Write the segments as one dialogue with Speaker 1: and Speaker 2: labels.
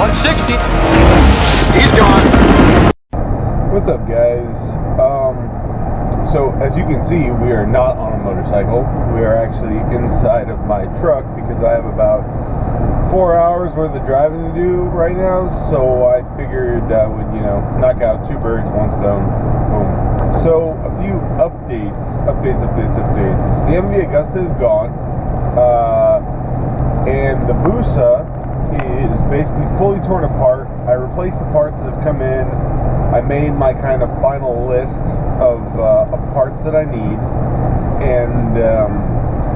Speaker 1: 160. He's gone.
Speaker 2: What's up, guys? So as you can see, we are not on a motorcycle. We are actually inside of my truck because I have about 4 hours worth of driving to do right now. So I figured I would, knock out two birds, one stone. Boom. So a few updates. The MV Augusta is gone, and the Busa is basically fully torn apart. I replaced the parts that have come in. I made my kind of final list of parts that I need, and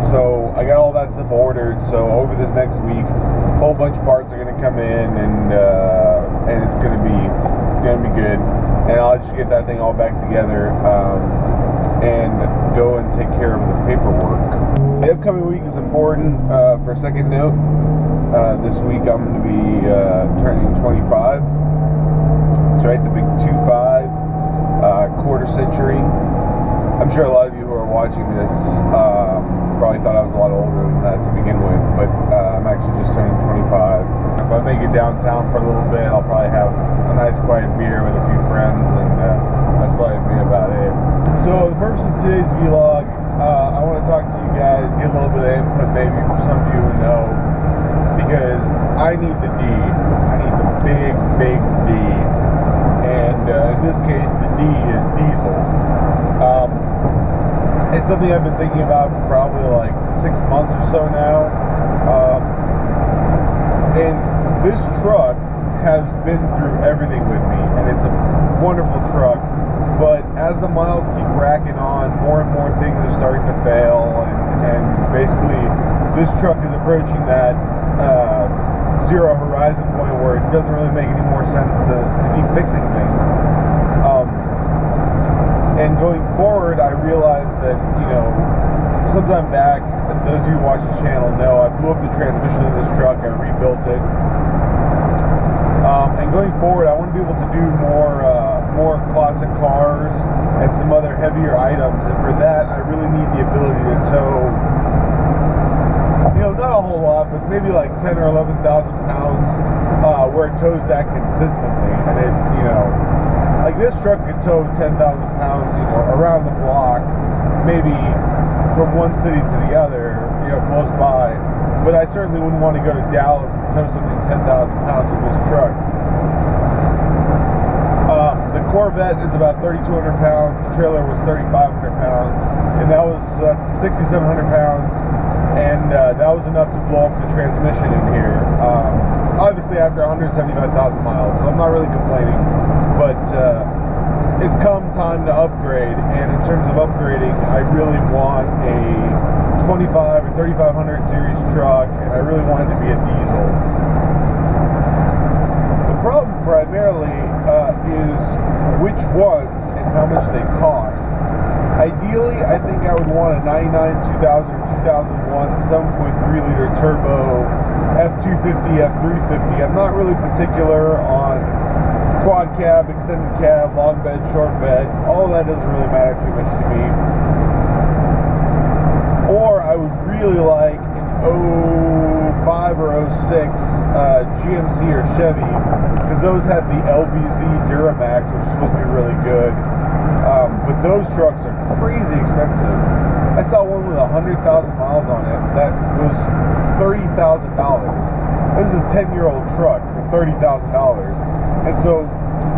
Speaker 2: so I got all that stuff ordered. So over this next week, a whole bunch of parts are going to come in, and it's going to be good. And I'll just get that thing all back together and go and take care of the paperwork. The upcoming week is important. For a second note, this week I'm going to be turning 25. That's right, the big 25 quarter century. I'm sure a lot of you who are watching this probably thought I was a lot older than that to begin with, but I'm actually just turning 25. If I make it downtown for a little bit, I'll probably have a nice quiet beer with a few friends, and that's probably be about it. So the purpose of today's vlog, I want to talk to you guys, get a little bit of input maybe from some of you who know, because I need the D. I need the big D. And in this case, the D is diesel. It's something I've been thinking about for probably like 6 months or so now. And this truck has been through everything with me, and it's a wonderful truck. But as the miles keep racking on, more and more things are starting to fail, and basically this truck is approaching that zero horizon point where it doesn't really make any more sense to keep fixing things. And going forward, I realized that, sometime back, those of you who watch the channel know, I blew up the transmission of this truck, I rebuilt it. And going forward, I want to be able to do more classic cars and some other heavier items. And for that, I really need the ability to tow, not a whole lot, but maybe like 10 or 11,000 pounds, where it tows that consistently. And it, like this truck could tow 10,000 pounds, around the block, maybe from one city to the other, close by. But I certainly wouldn't want to go to Dallas and tow something 10,000 pounds with this truck. The Corvette is about 3,200 pounds. The trailer was 3,500 pounds, and that's 6,700 pounds. And that was enough to blow up the transmission in here. Obviously after 175,000 miles, so I'm not really complaining. But it's come time to upgrade, and in terms of upgrading, I really want a 25 or 3500 series truck, and I really want it to be a diesel. The problem primarily is which ones and how much they cost. Ideally, I think I would want a 99, 2000, or 2001 7.3 liter turbo F250, F350. I'm not really particular on quad cab, extended cab, long bed, short bed. All of that doesn't really matter too much to me. Or I would really like an 05 or 06 GMC or Chevy, because those had the LBZ Duramax, which is supposed to be really good. But those trucks are crazy expensive. I saw one with 100,000 miles on it that was $30,000. This is a 10-year-old truck for $30,000. And so,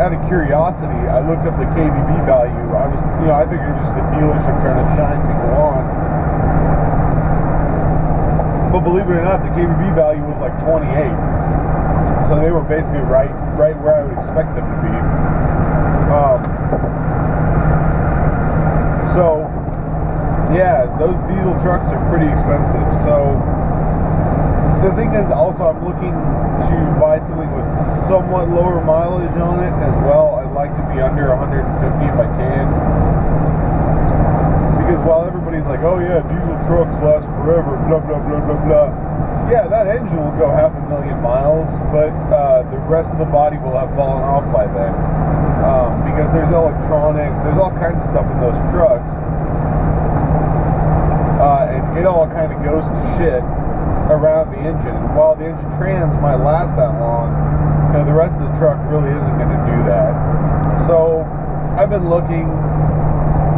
Speaker 2: out of curiosity, I looked up the KBB value. I figured it was just a dealership trying to shine people on. But believe it or not, the KBB value was like 28. So they were basically right where I would expect them to be. So, yeah, those diesel trucks are pretty expensive. So, the thing is, also, I'm looking to buy something with somewhat lower mileage on it as well. I'd like to be under 150 if I can. Because while everybody's like, oh yeah, diesel trucks last forever, blah, blah, blah, blah, blah. Yeah, that engine will go 500,000 miles, but the rest of the body will have fallen off by then. Because there's electronics, there's all kinds of stuff in those trucks. And it all kind of goes to shit around the engine. And while the engine trans might last that long, the rest of the truck really isn't going to do that. So I've been looking.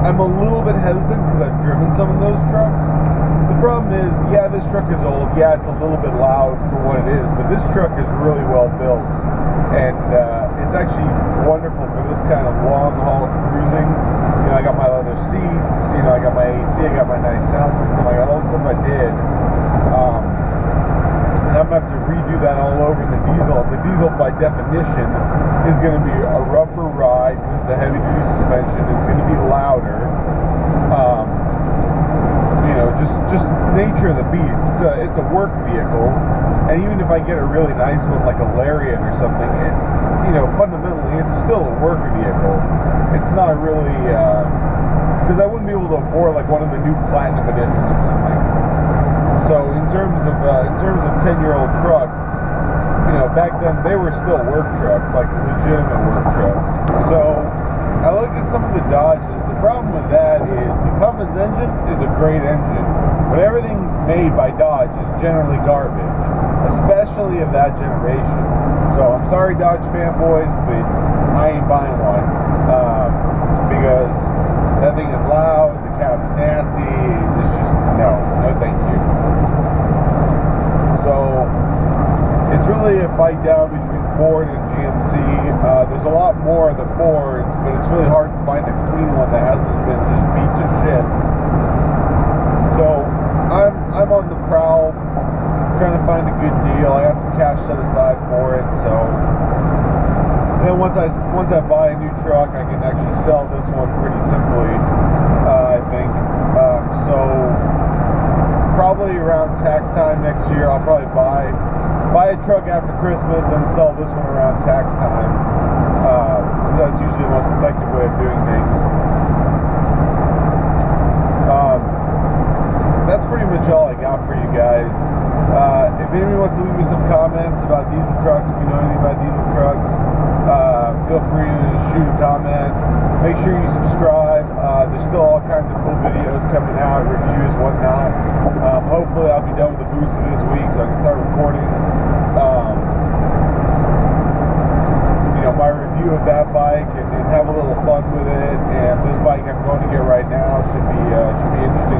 Speaker 2: I'm a little bit hesitant because I've driven some of those trucks. The problem is, yeah, this truck is old. Yeah, it's a little bit loud for what it is, but this truck is really well built, and it's actually wonderful for this kind of long haul cruising. I got my leather seats. I got my AC. I got my nice sound system. I got all the stuff I did. And I'm gonna have to redo that all over in the diesel. The diesel, by definition, is going to be a rougher ride because it's a heavy-duty suspension. It's going to be louder. Just nature of the beast. It's a work vehicle, and even if I get a really nice one like a Lariat or something, fundamentally it's still a work vehicle. It's not really because I wouldn't be able to afford like one of the new platinum editions or something. So in terms of 10-year-old trucks, back then they were still work trucks, like legitimate work trucks. So I looked at some of the Dodges. The problem with that is the Cummins engine is a great engine, but everything made by Dodge is generally garbage, especially of that generation. So I'm sorry, Dodge fanboys, but I ain't buying one because that thing is loud, the cab is nasty. It's just no thank you. So it's really a fight down between Ford and GMC. There's a lot more of the Fords, but it's really hard to find a clean one that hasn't been just beat to shit. So I'm on the prowl, trying to find a good deal. I got some cash set aside for it, so then once I buy a new truck, I can actually sell this one pretty simply, I think. So probably around tax time next year, I'll probably buy a truck after Christmas, then sell this one around tax time, because that's usually the most effective way of doing things. That's pretty much all I got for you guys. If anybody wants to leave me some comments about diesel trucks, if you know anything about diesel trucks, feel free to shoot a comment. Make sure you subscribe. There's still all kinds of cool videos coming out, reviews, whatnot. Hopefully I'll be done with the Booster this week so I can start recording my review of that bike and have a little fun with it. And this bike I'm going to get right now should be interesting